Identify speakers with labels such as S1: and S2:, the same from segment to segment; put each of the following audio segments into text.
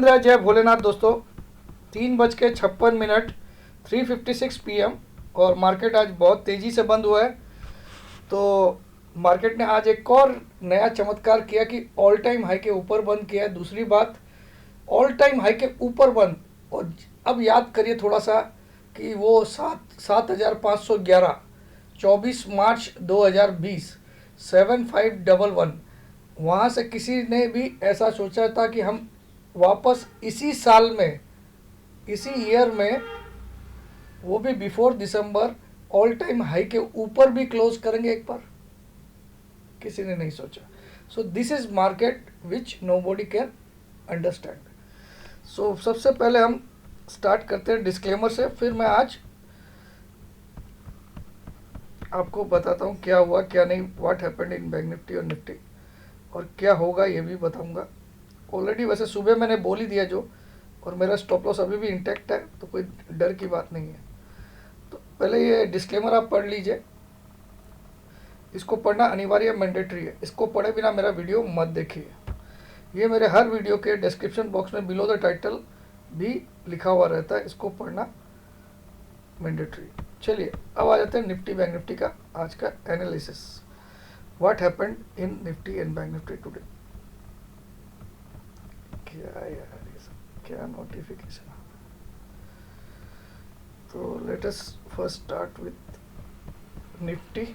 S1: जय भोलेनाथ दोस्तों। 3:56 3:56 PM और मार्केट आज बहुत तेज़ी से बंद हुआ है। तो मार्केट ने आज एक और नया चमत्कार किया कि ऑल टाइम हाई के ऊपर बंद किया है। दूसरी बात, ऑल टाइम हाई के ऊपर बंद। और अब याद करिए थोड़ा सा कि वो 7,511 24 मार्च 2020 7511 वहाँ से किसी ने भी ऐसा सोचा था कि हम वापस इसी साल में, इसी ईयर में, वो भी बिफोर दिसंबर, ऑल टाइम हाई के ऊपर भी क्लोज करेंगे एक बार? किसी ने नहीं सोचा। So this is market which nobody can understand. So सबसे पहले हम स्टार्ट करते हैं डिस्क्लेमर से, फिर मैं आज आपको बताता हूँ क्या हुआ क्या नहीं, what happened in bank Nifty और निफ्टी, और क्या होगा ये भी बताऊँगा। ऑलरेडी वैसे सुबह मैंने बोल ही दिया जो, और मेरा स्टॉप लॉस अभी भी इंटैक्ट है, तो कोई डर की बात नहीं है। तो पहले ये डिस्क्लेमर आप पढ़ लीजिए, इसको पढ़ना अनिवार्य मैंडेटरी है। इसको पढ़े बिना मेरा वीडियो मत देखिए। ये मेरे हर वीडियो के डिस्क्रिप्शन बॉक्स में बिलो द टाइटल भी लिखा हुआ रहता है, इसको पढ़ना मैंडेटरी। चलिए अब आ जाते हैं निफ्टी बैंक निफ्टी का आज का analysis. What happened in Nifty and bank Nifty today. क्या यार ये सब क्या नोटिफिकेशन। तो let us first start with Nifty.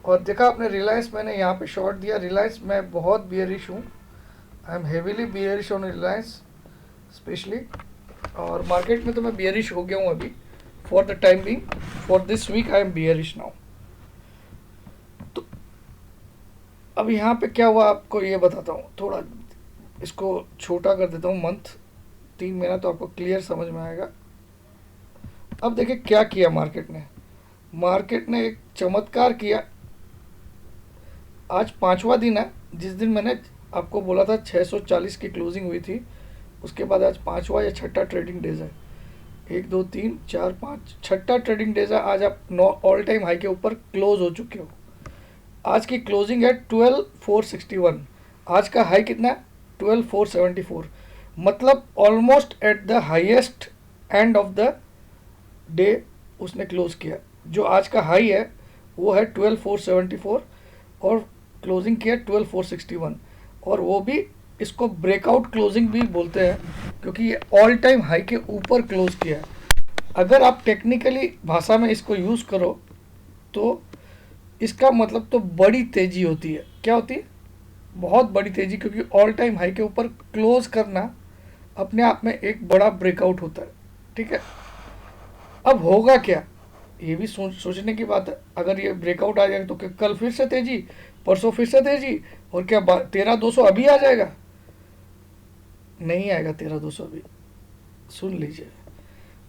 S1: और देखा आपने रिलायंस, मैंने यहाँ पे शॉर्ट दिया। रिलायंस मैं बहुत बियरिश हूँ, I am heavily bearish on Reliance specially. और मार्केट में तो मैं बियरिश हो गया हूँ अभी, for the time being, for this week I am bearish now. तो अब यहाँ पे क्या हुआ आपको ये बताता हूँ, थोड़ा इसको छोटा कर देता हूँ मंथ, 3 महीना, तो आपको क्लियर समझ में आएगा। अब देखिए क्या किया मार्केट ने। मार्केट ने एक चमत्कार किया। आज 5वां दिन है, जिस दिन मैंने आपको बोला था 640 की क्लोजिंग हुई थी, उसके बाद आज 5वां या 6ठा ट्रेडिंग डेज है। 1 2 3 4 5 6ठा ट्रेडिंग डेज है। आज आप ऑल टाइम हाई के ऊपर क्लोज हो चुके हो। आज की क्लोजिंग है 12,461। आज का हाई कितना है? 12,474। मतलब almost at the highest end of the day उसने क्लोज किया। जो आज का हाई है वो है 12,474 और क्लोजिंग किया 12,461। और वो भी इसको ब्रेकआउट क्लोजिंग भी बोलते हैं, क्योंकि ये ऑल टाइम हाई के ऊपर क्लोज किया है। अगर आप टेक्निकली भाषा में इसको यूज़ करो तो इसका मतलब तो बड़ी तेज़ी होती है। क्या होती है? बहुत बड़ी तेज़ी, क्योंकि ऑल टाइम हाई के ऊपर क्लोज करना अपने आप में एक बड़ा ब्रेकआउट होता है। ठीक है, अब होगा क्या ये भी सोचने की बात है। अगर ये ब्रेकआउट आ जाएगा तो क्या कल फिर से तेज़ी, परसों फिर से तेज़ी, और क्या 13,200 अभी आ जाएगा? नहीं आएगा 13,200 अभी। सुन लीजिए,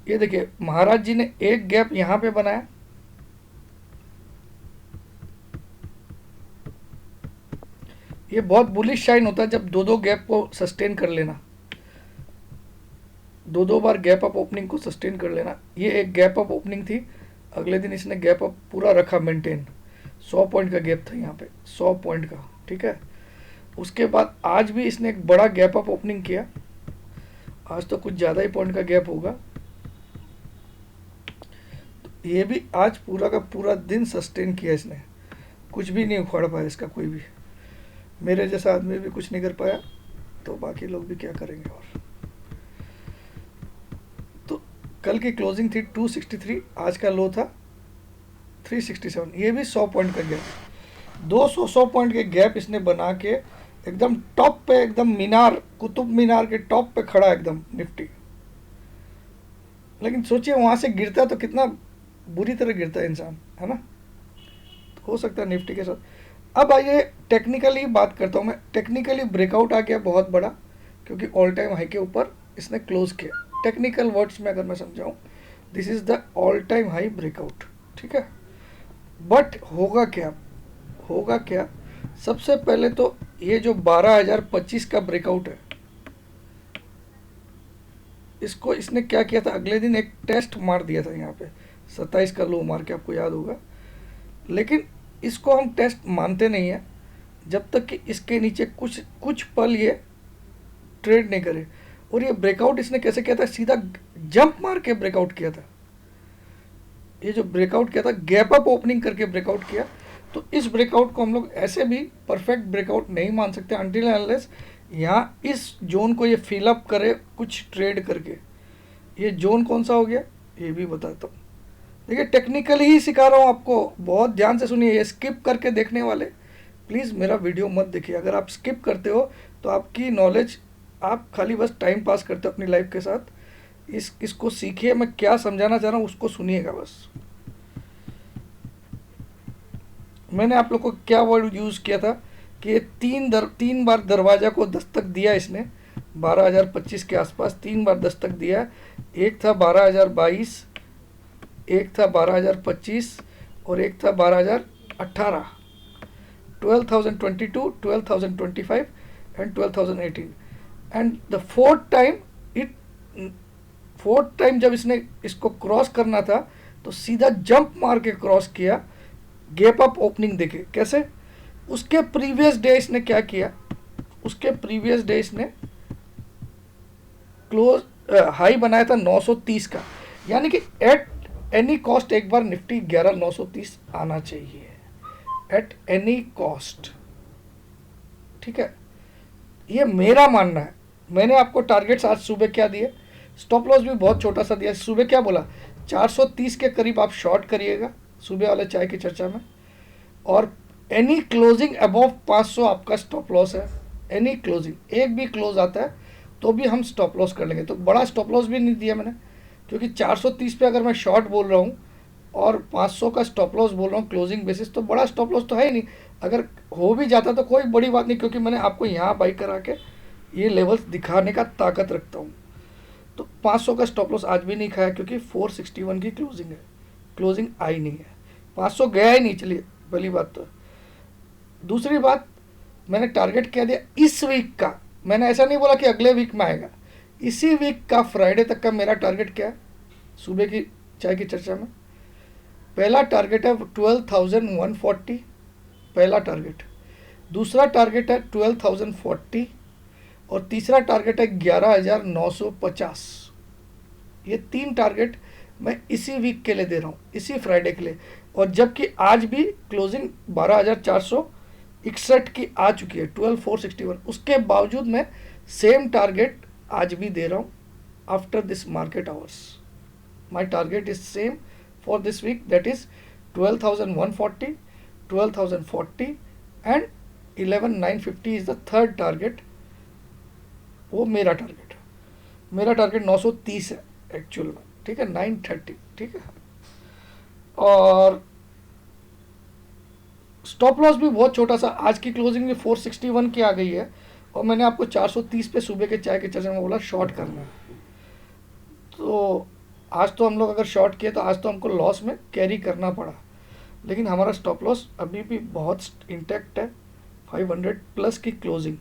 S1: ये देखिए महाराज जी ने एक गैप यहाँ पे बनाया, ये बहुत बुलिश शाइन होता है जब 2-2 गैप को सस्टेन कर लेना, 2-2 बार गैप अप ओपनिंग को सस्टेन कर लेना। ये एक गैप अप ओपनिंग थी, अगले दिन इसने गैप अप पूरा रखा मेंटेन। 100 पॉइंट का गैप था यहाँ पे, 100 पॉइंट का। ठीक है, उसके बाद आज भी इसने एक बड़ा गैप अप ओपनिंग किया। आज तो कुछ ज़्यादा ही पॉइंट का गैप होगा। तो ये भी आज पूरा का पूरा दिन सस्टेन किया इसने, कुछ भी नहीं उखाड़ पाया इसका कोई भी। मेरे जैसा आदमी भी कुछ नहीं कर पाया, तो बाकी लोग भी क्या करेंगे। और तो कल की क्लोजिंग थी 263, आज का लो था 367। ये भी 100 पॉइंट का गैप, 200 पॉइंट के गैप इसने बना के एकदम टॉप पे, एकदम मीनार, कुतुब मीनार के टॉप पे खड़ा एकदम निफ्टी। लेकिन सोचिए वहाँ से गिरता तो कितना बुरी तरह गिरता है इंसान, है ना। तो हो सकता है निफ्टी के साथ। अब आइए टेक्निकली बात करता हूँ मैं। टेक्निकली ब्रेकआउट आ गया बहुत बड़ा, क्योंकि ऑल टाइम हाई के ऊपर इसने क्लोज किया। टेक्निकल वर्ड्स में अगर मैं समझाऊँ, this is the all time high breakout. ठीक है, बट होगा क्या? होगा क्या? सबसे पहले तो ये जो 12,025 का ब्रेकआउट है, इसको इसने क्या किया था, अगले दिन एक टेस्ट मार दिया था यहाँ पे, 27 का लो मार के, आपको याद होगा। लेकिन इसको हम टेस्ट मानते नहीं हैं जब तक कि इसके नीचे कुछ पल ये ट्रेड नहीं करे। और ये ब्रेकआउट इसने कैसे किया था, सीधा जंप मार के ब्रेकआउट किया था। ये जो ब्रेकआउट किया था गैप अप ओपनिंग करके ब्रेकआउट किया। तो इस ब्रेकआउट को हम लोग ऐसे भी परफेक्ट ब्रेकआउट नहीं मान सकते अनटिल अनलेस यहाँ इस जोन को ये फिल अप करे कुछ ट्रेड करके। ये जोन कौन सा हो गया ये भी बताता हूँ। देखिए टेक्निकली ही सिखा रहा हूँ आपको, बहुत ध्यान से सुनिए। ये स्किप करके देखने वाले प्लीज़ मेरा वीडियो मत देखिए। अगर आप स्किप करते हो तो आपकी नॉलेज, आप खाली बस टाइम पास करते हो अपनी लाइफ के साथ। इसको सीखिए, मैं क्या समझाना चाह रहा हूँ उसको सुनिएगा बस। मैंने आप लोग को क्या वर्ड यूज़ किया था कि ये तीन बार दरवाज़ा को दस्तक दिया इसने 12,025 के आसपास, 3 बार दस्तक दिया। एक था 12,022, एक था 12,025 और एक था 12,018, 12,022, 12,025 and 12,018 and the fourth time जब इसने इसको क्रॉस करना था तो सीधा जंप मार के क्रॉस किया गैप अप ओपनिंग देके। कैसे, उसके प्रीवियस डे इसने क्या किया, उसके प्रीवियस डे इसने क्लोज हाई बनाया था 930 का, यानी कि एट एनी कॉस्ट एक बार निफ्टी 11,930 आना चाहिए एट एनी कॉस्ट। ठीक है, ये मेरा मानना है। मैंने आपको टारगेट्स आज सुबह क्या दिए, स्टॉप लॉस भी बहुत छोटा सा दिया। सुबह क्या बोला, 430 के करीब आप शॉर्ट करिएगा सुबह वाले चाय की चर्चा में, और एनी क्लोजिंग अबव 500 आपका स्टॉप लॉस है। एनी क्लोजिंग, एक भी क्लोज आता है तो भी हम स्टॉप लॉस कर लेंगे। तो बड़ा स्टॉप लॉस भी नहीं दिया मैंने, क्योंकि 430 पे अगर मैं शॉर्ट बोल रहा हूँ और 500 का स्टॉप लॉस बोल रहा हूँ क्लोजिंग बेसिस, तो बड़ा स्टॉप लॉस तो है ही नहीं। अगर हो भी जाता तो कोई बड़ी बात नहीं, क्योंकि मैंने आपको यहाँ बाई करा के ये लेवल्स दिखाने का ताकत रखता हूँ। तो 500 का स्टॉप लॉस आज भी नहीं खाया, क्योंकि 461 की क्लोजिंग है, क्लोजिंग आई नहीं है, 500 गया ही नहीं। चलिए पहली बात तो। दूसरी बात, मैंने टारगेट क्या दिया इस वीक का, मैंने ऐसा नहीं बोला कि अगले वीक में आएगा, इसी वीक का फ्राइडे तक का मेरा टारगेट क्या है सुबह की चाय की चर्चा में। पहला टारगेट है 12,140, पहला टारगेट। दूसरा टारगेट है 12,040 और तीसरा टारगेट है 11,950। ये 3 टारगेट मैं इसी वीक के लिए दे रहा हूँ, इसी फ्राइडे के लिए। और जबकि आज भी क्लोजिंग 12,461 की आ चुकी है, 12,461, उसके बावजूद मैं सेम टारगेट आज भी दे रहा हूँ after this market hours. My target is same for this week, that is 12,140, 12,040 and 11,950 is the third target. वो मेरा टारगेट है। मेरा टारगेट 930 है एक्चुअल में, ठीक है, 930, ठीक है। और स्टॉप लॉस भी बहुत छोटा सा, आज की क्लोजिंग भी 461 की आ गई है, और मैंने आपको 430 पे सुबह के चाय के चर्चा में बोला शॉर्ट करना है। तो आज तो हम लोग अगर शॉर्ट किए तो आज तो हमको लॉस में कैरी करना पड़ा, लेकिन हमारा स्टॉप लॉस अभी भी बहुत इंटैक्ट है। 500 प्लस की क्लोजिंग,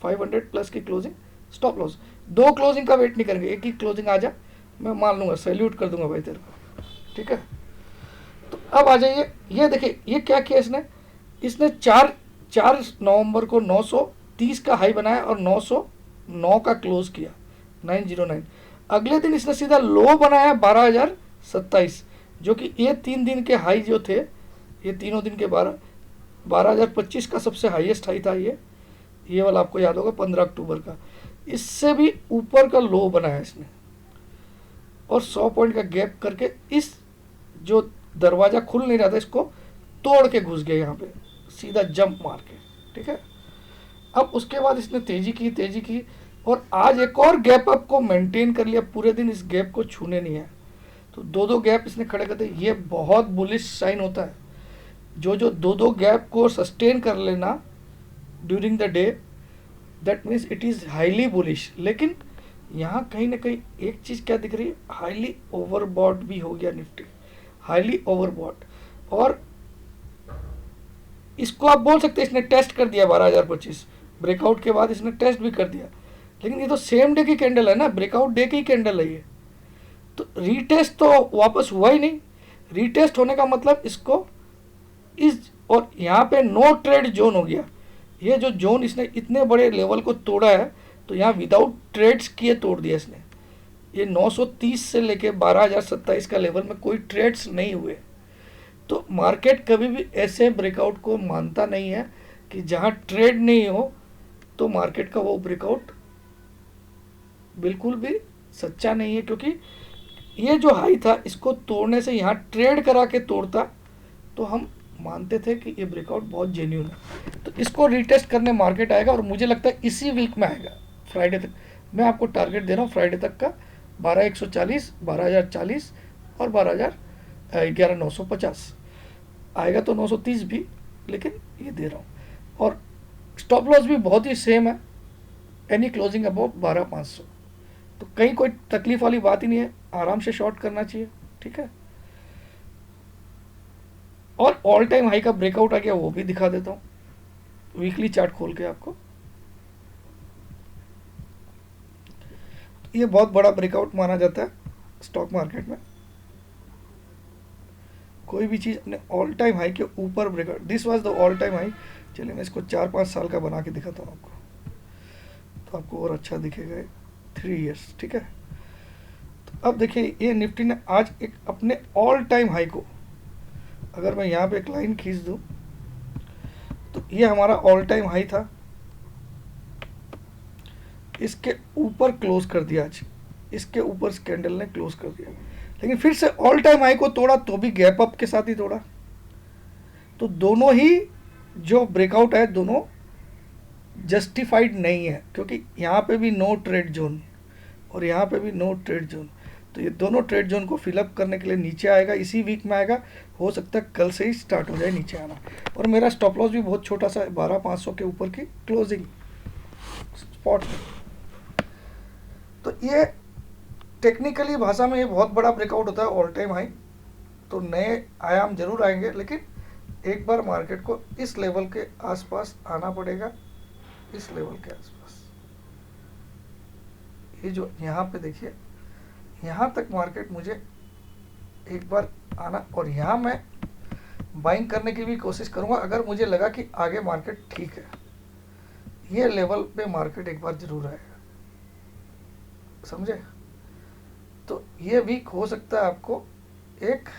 S1: 500 प्लस की क्लोजिंग स्टॉप लॉस। 2 क्लोजिंग का वेट नहीं करेंगे, एक ही क्लोजिंग आ जा मैं मान लूँगा, सैल्यूट कर दूंगा भाई तेरे को, ठीक है। तो अब आ जाइए, ये देखिए ये क्या किया इसने 4 नवंबर को 930 का हाई बनाया और 909 का क्लोज किया, 909। अगले दिन इसने सीधा लो बनाया 12,027, जो कि ये 3 दिन के हाई जो थे, ये तीनों दिन के 12,025 का सबसे हाईएस्ट हाई था ये वाला, आपको याद होगा 15 अक्टूबर का। इससे भी ऊपर का लो बनाया इसने, और 100 पॉइंट का गैप करके इस जो दरवाज़ा खुल नहीं रहा था इसको तोड़ के घुस गया यहाँ पे सीधा जंप मार के, ठीक है। अब उसके बाद इसने तेज़ी की और आज एक और गैप अप को मेंटेन कर लिया, पूरे दिन इस गैप को छूने नहीं है। तो 2 गैप इसने खड़े करते, ये बहुत बुलिश साइन होता है। जो 2 गैप को सस्टेन कर लेना during the day, that means it is highly bullish. लेकिन यहाँ कहीं ना कहीं एक चीज़ क्या दिख रही है, हाईली ओवरबॉट भी हो गया निफ्टी, हाईली ओवरबॉट। और इसको आप बोल सकते हैं इसने टेस्ट कर दिया 12,025, ब्रेकआउट के बाद इसने टेस्ट भी कर दिया, लेकिन ये तो सेम डे की कैंडल है ना, ब्रेकआउट डे की कैंडल है ये। तो रीटेस्ट तो वापस हुआ ही नहीं। रीटेस्ट होने का मतलब इसको इस, और यहाँ पे नो ट्रेड जोन हो गया। ये जो जोन इसने इतने बड़े लेवल को तोड़ा है, तो यहाँ विदाउट ट्रेड्स किए तोड़ दिया इसने। ये 930 से लेके 12,027 का लेवल में कोई ट्रेड्स नहीं हुए। तो मार्केट कभी भी ऐसे ब्रेकआउट को मानता नहीं है कि जहाँ ट्रेड नहीं हो, तो मार्केट का वो ब्रेकआउट बिल्कुल भी सच्चा नहीं है, क्योंकि ये जो हाई था इसको तोड़ने से यहाँ ट्रेड करा के तोड़ता तो हम मानते थे कि ये ब्रेकआउट बहुत जेन्यून है। तो इसको रिटेस्ट करने मार्केट आएगा और मुझे लगता है इसी वीक में आएगा, फ्राइडे तक। मैं आपको टारगेट दे रहा हूँ फ्राइडे तक का 12,140, 12,040 और 11,950। आएगा तो 930 भी, लेकिन ये दे रहा हूँ। और स्टॉप लॉस भी बहुत ही सेम है, एनी क्लोजिंग अबाउट 12,500। तो कहीं कोई तकलीफ वाली बात ही नहीं है, आराम से शॉर्ट करना चाहिए, ठीक है। और ऑल टाइम हाई का ब्रेकआउट आ गया, वो भी दिखा देता हूँ वीकली चार्ट खोल के आपको। ये बहुत बड़ा ब्रेकआउट माना जाता है स्टॉक मार्केट में। कोई भी चीज़ अपने ऑल टाइम हाई के ऊपर breakout, this was the all time high. चलिए मैं इसको 4-5 साल का बना के दिखाता हूँ आपको, तो आपको और अच्छा दिखेगा। 3 इयर्स, ठीक है। तो अब देखिए ये निफ्टी ने आज एक अपने ऑल टाइम हाई को, अगर मैं यहाँ पे एक लाइन खींच दूँ तो ये हमारा ऑल टाइम हाई था, इसके ऊपर क्लोज कर दिया आज, इसके ऊपर इस कैंडल ने क्लोज कर दिया, लेकिन फिर से ऑल टाइम हाई को तोड़ा तो भी गैप अप के साथ ही तोड़ा। तो दोनों ही जो ब्रेकआउट है दोनों जस्टिफाइड नहीं है, क्योंकि यहाँ पे भी नो ट्रेड जोन और यहाँ पे भी नो ट्रेड जोन। तो ये दोनों ट्रेड जोन को फिलअप करने के लिए नीचे आएगा, इसी वीक में आएगा। हो सकता है कल से ही स्टार्ट हो जाए नीचे आना। और मेरा स्टॉप लॉस भी बहुत छोटा सा है, 12,500 के ऊपर की क्लोजिंग स्पॉट में। तो ये टेक्निकली भाषा में ये बहुत बड़ा ब्रेकआउट होता है ऑल टाइम हाई। तो नए आयाम जरूर आएंगे, लेकिन एक बार मार्केट को इस लेवल के आसपास आना पड़ेगा, इस लेवल के आसपास। ये जो यहाँ पे देखिए, यहाँ तक मार्केट मुझे एक बार आना, और यहाँ मैं बाइंग करने की भी कोशिश करूँगा अगर मुझे लगा कि आगे मार्केट ठीक है। ये लेवल पे मार्केट एक बार जरूर आएगा, समझे। तो ये वीक हो सकता है आपको एक,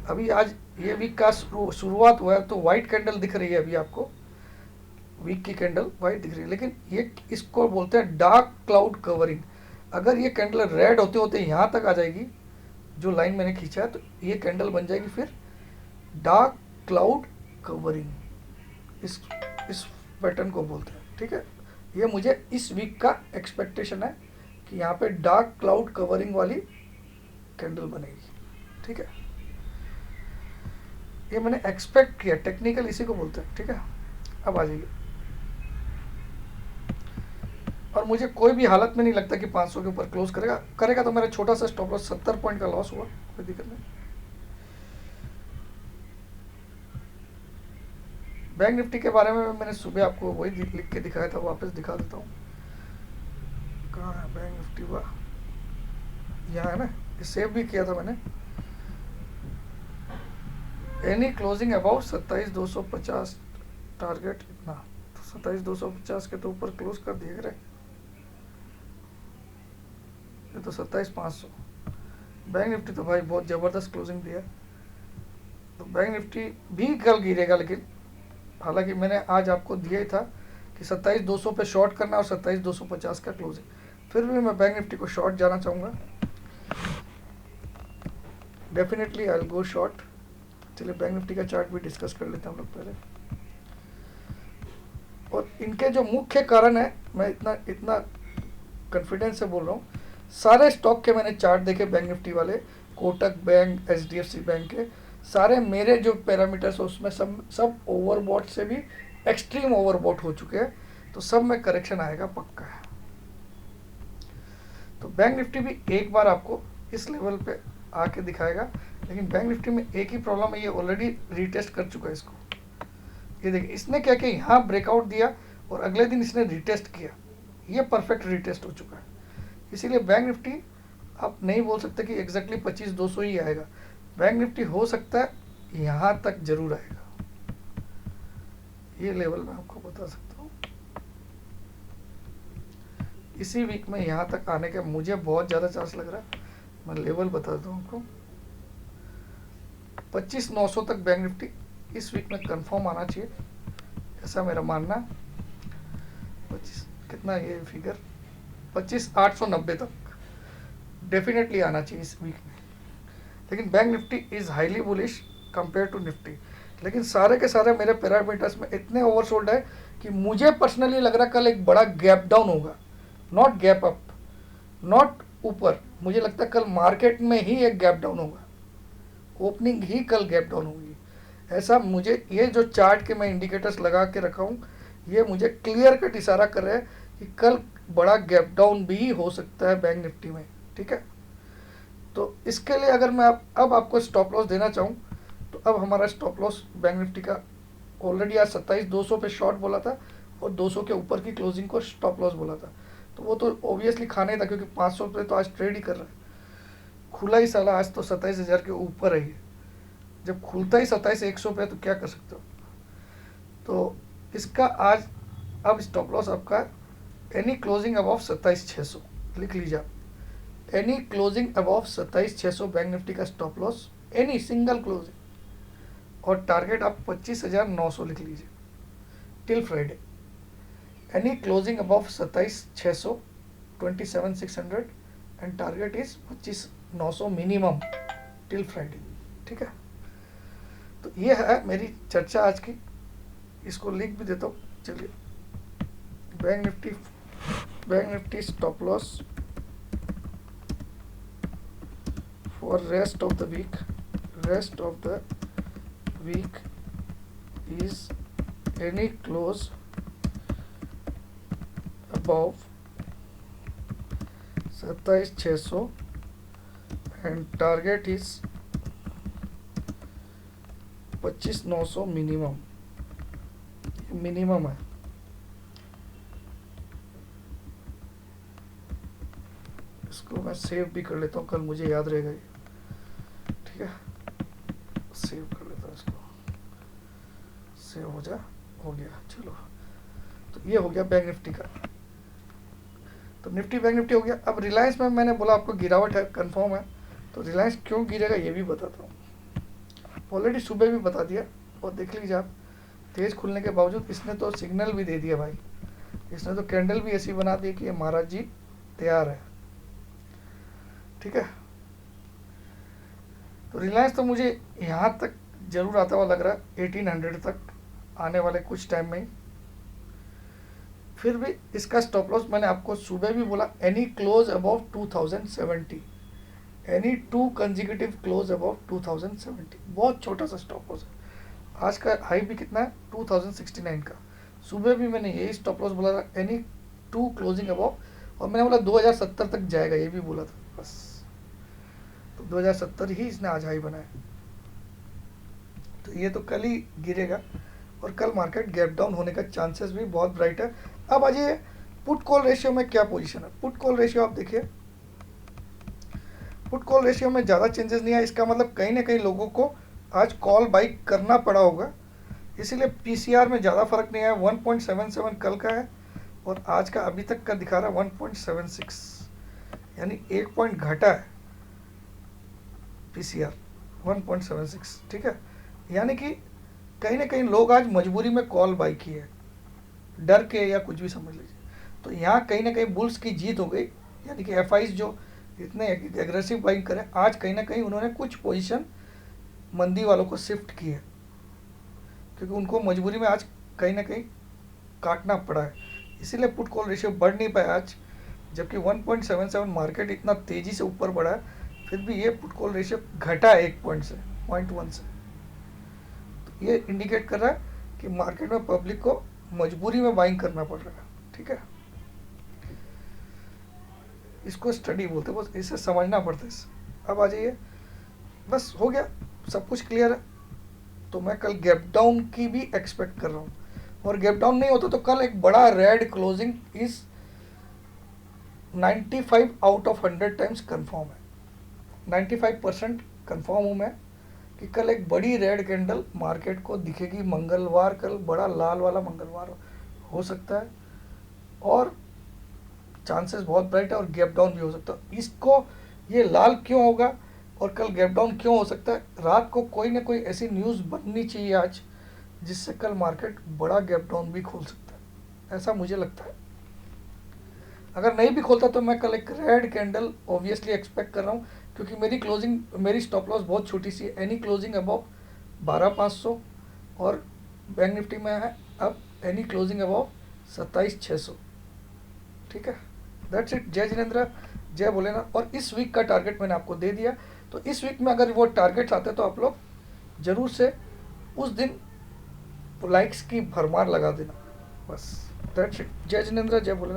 S1: अभी आज ये वीक का शुरुआत हुआ है तो वाइट कैंडल दिख रही है अभी आपको, वीक की कैंडल वाइट दिख रही है, लेकिन ये इसको बोलते हैं डार्क क्लाउड कवरिंग। अगर ये कैंडल रेड होते होते यहाँ तक आ जाएगी, जो लाइन मैंने खींचा है, तो ये कैंडल बन जाएगी फिर डार्क क्लाउड कवरिंग, इस पैटर्न को बोलते हैं, ठीक है। ये मुझे इस वीक का एक्सपेक्टेशन है कि यहाँ पे डार्क क्लाउड कवरिंग वाली कैंडल बनेगी, ठीक है। ये मैंने एक्सपेक्ट किया, टेक्निकल इसी को बोलते हैं, ठीक है। अब आ जाइए, और मुझे कोई भी हालत में नहीं लगता कि 500 के ऊपर क्लोज करेगा तो मेरा छोटा सा स्टॉप लॉस 70 पॉइंट का लॉस हुआ, कोई दिक्कत नहीं। बैंक निफ्टी के बारे में मैंने सुबह आपको वही लिख के दिखाया था, वापस दिखा देता हूँ। कहाँ है बैंक निफ्टी? वाह, यहाँ है ना, ये सेव भी किया था मैंने। एनी क्लोजिंग अबाउट 27,250 टारगेट, इतना तो 27,250 के तो ऊपर क्लोज कर दिए गए, ये तो 27,500। बैंक निफ्टी तो भाई बहुत ज़बरदस्त क्लोजिंग दिया, तो बैंक निफ्टी भी कल गिरेगा, लेकिन हालांकि मैंने आज आपको दिया ही था कि 27,200 पे शॉर्ट करना और 27,250 का क्लोजिंग, फिर भी मैं बैंक निफ्टी को शॉर्ट जाना चाहूँगा, definitely I will go short. चलिए बैंक निफ्टी का चार्ट भी डिस्कस कर लेते हैं हम लोग पहले। और इनके जो मुख्य कारण है, मैं इतना कॉन्फिडेंस से बोल रहा हूँ, सारे स्टॉक के मैंने चार्ट देखे, बैंक निफ्टी वाले, कोटक बैंक, HDFC बैंक के, सारे मेरे जो पैरामीटर्स है उसमें सब ओवरबॉट से भी एक्सट्रीम ओवरबॉट हो चुके हैं, तो सब में करेक्शन आएगा पक्का है। तो बैंक निफ्टी भी एक बार आपको इस लेवल पे आके दिखाएगा, लेकिन बैंक निफ्टी में एक ही प्रॉब्लम है, ये ऑलरेडी रीटेस्ट कर चुका है इसको। ये देखिए इसने क्या किया, यहाँ ब्रेकआउट दिया और अगले दिन इसने रीटेस्ट किया, ये परफेक्ट रीटेस्ट हो चुका है। इसीलिए बैंक निफ्टी आप नहीं बोल सकते कि एग्जैक्टली 25,200 ही आएगा, बैंक निफ्टी हो सकता है यहाँ तक जरूर आएगा, ये लेवल मैं आपको बता सकता हूँ। इसी वीक में यहाँ तक आने के मुझे बहुत ज़्यादा चांस लग रहा है। मैं लेवल बता दूँ आपको, 25,900 तक बैंक निफ्टी इस वीक में कंफर्म आना चाहिए, ऐसा मेरा मानना है। 25 कितना ये फिगर, 25,890 तक डेफिनेटली आना चाहिए इस वीक में। लेकिन bank Nifty is highly bullish compare to Nifty. लेकिन सारे के सारे मेरे पैरामीटर्स में इतने ओवरसोल्ड है कि मुझे पर्सनली लग रहा है कल एक बड़ा गैप डाउन होगा, नॉट गैप अप, नॉट ऊपर। मुझे लगता है कल मार्केट में ही एक गैप डाउन होगा, ओपनिंग ही कल गैप डाउन होगी। ऐसा मुझे, ये जो चार्ट के मैं इंडिकेटर्स लगा के रखा हूँ, ये मुझे क्लियर कट इशारा कर रहे हैं कि कल बड़ा गैप डाउन भी हो सकता है बैंक निफ्टी में। ठीक है, तो इसके लिए अगर मैं अब आपको स्टॉप लॉस देना चाहूँ तो अब हमारा स्टॉप लॉस बैंक निफ्टी का ऑलरेडी आज 27,200 पे शॉर्ट बोला था और 200 के ऊपर की क्लोजिंग को स्टॉप लॉस बोला था, तो वो तो ऑब्वियसली खाना ही था क्योंकि 500 पे तो आज ट्रेड ही कर रहा है। खुला ही साला आज तो 27,000 के ऊपर है, जब खुलता ही 27,100 पे तो क्या कर सकते हो। तो इसका आज अब स्टॉप लॉस आपका एनी क्लोजिंग अबव 27,600 लिख लीजिए आप, any closing above 27,600 bank Nifty का stop loss, any single closing, और टारगेट आप 25,900 लिख लीजिए till Friday. Any closing above 27,600, 27,600 and target is 25,900 minimum till Friday. ठीक है, तो ये है मेरी चर्चा आज की, इसको लिख भी देता हूँ। चलिए, bank Nifty stop loss for rest of the week is any close above 27,600 and target is 25,900 minimum है। इसको मैं सेव भी कर लेता हूँ, कल मुझे याद रहेगा ये। ठीक है, सेव कर लेता हूँ इसको, सेव हो गया। चलो, तो ये हो गया बैंक निफ्टी का। तो निफ्टी बैंक निफ्टी हो गया। अब रिलायंस में मैंने बोला आपको गिरावट है, कंफर्म है, तो रिलायंस क्यों गिरेगा ये भी बताता हूँ। ऑलरेडी सुबह भी बता दिया और देख लीजिए आप, तेज खुलने के बावजूद इसने तो सिग्नल भी दे दिया भाई, इसने तो कैंडल भी ऐसी बना दी कि ये महाराज जी तैयार है। ठीक है, तो रिलायंस तो मुझे यहाँ तक जरूर आता हुआ लग रहा है, 1800 तक आने वाले कुछ टाइम में ही। फिर भी इसका स्टॉप लॉस मैंने आपको सुबह भी बोला, any close above 2070, any 2 consecutive close above 2070, बहुत छोटा सा स्टॉप लॉस है। आज का हाई भी कितना है, 2069 का। सुबह भी मैंने यही स्टॉप लॉस बोला था, एनी 2 क्लोजिंग अबव, और मैंने बोला 2070 तक जाएगा, ये भी बोला था बस। तो 2070 ही इसने आज हाई बनाया, तो ये तो कल ही गिरेगा और कल मार्केट गैप डाउन होने का चांसेस भी बहुत ब्राइट है। अब आ जाइए पुट कॉल रेशियो में क्या पोजीशन है। पुट कॉल रेशियो आप देखिए, पुट कॉल रेशियो में ज़्यादा चेंजेस नहीं है। इसका मतलब कहीं ना कहीं लोगों को आज कॉल बाई करना पड़ा होगा, इसीलिए पीसीआर में ज़्यादा फर्क नहीं है। 1.77 कल का है और आज का अभी तक का दिखा रहा है 1.76, यानी 1 पॉइंट घटा है पीसीआर 1.76। ठीक है, यानी कि कहीं ना कहीं लोग आज मजबूरी में कॉल बाई किए, डर के या कुछ भी समझ लीजिए। तो यहाँ कहीं ना कहीं बुल्स की जीत हो गई, यानी कि एफआईज जो इतने एग्रेसिव बाइंग करें, आज कहीं ना कहीं उन्होंने कुछ पोजीशन मंदी वालों को शिफ्ट की है, क्योंकि उनको मजबूरी में आज कहीं ना कहीं काटना पड़ा है, इसीलिए पुट कॉल रेशियो बढ़ नहीं पाया आज। जबकि 1.77 मार्केट इतना तेज़ी से ऊपर बढ़ा है, फिर भी ये पुट कॉल रेशियो घटा है 1 पॉइंट से, 0.1 से। तो ये इंडिकेट कर रहा है कि मार्केट में पब्लिक को मजबूरी में बाइंग करना पड़ रहा है। ठीक है, इसको स्टडी बोलते हैं, बस इसे समझना पड़ता है। अब आ जाइए, बस हो गया, सब कुछ क्लियर है। तो मैं कल गैप डाउन की भी एक्सपेक्ट कर रहा हूँ, और गैप डाउन नहीं होता तो कल एक बड़ा रेड क्लोजिंग इस 95 आउट ऑफ 100 टाइम्स कंफर्म है। 95% कंफर्म हूँ मैं कि कल एक बड़ी रेड कैंडल मार्केट को दिखेगी। मंगलवार, कल बड़ा लाल वाला मंगलवार हो सकता है, और चांसेस बहुत ब्राइट है और गैप डाउन भी हो सकता है। इसको ये लाल क्यों होगा और कल गैप डाउन क्यों हो सकता है, रात को कोई ना कोई ऐसी न्यूज़ बननी चाहिए आज जिससे कल मार्केट बड़ा गैप डाउन भी खोल सकता है, ऐसा मुझे लगता है। अगर नहीं भी खोलता तो मैं कल एक रेड कैंडल ऑब्वियसली एक्सपेक्ट कर रहा हूँ, क्योंकि मेरी स्टॉप लॉस बहुत छोटी सी है, एनी क्लोजिंग अबाउ 12,500 और बैंक निफ्टी में है अब एनी क्लोजिंग अबाउ 27,600। ठीक है, दैट्स इट। जय जिनेंद्र, जय भोलेनाथ। और इस वीक का टारगेट मैंने आपको दे दिया, तो इस वीक में अगर वो टारगेट्स आते तो आप लोग जरूर से उस दिन लाइक्स की भरमार लगा देना, बस दैट्स इट। जय जिनेंद्र, जय भोलेनाथ।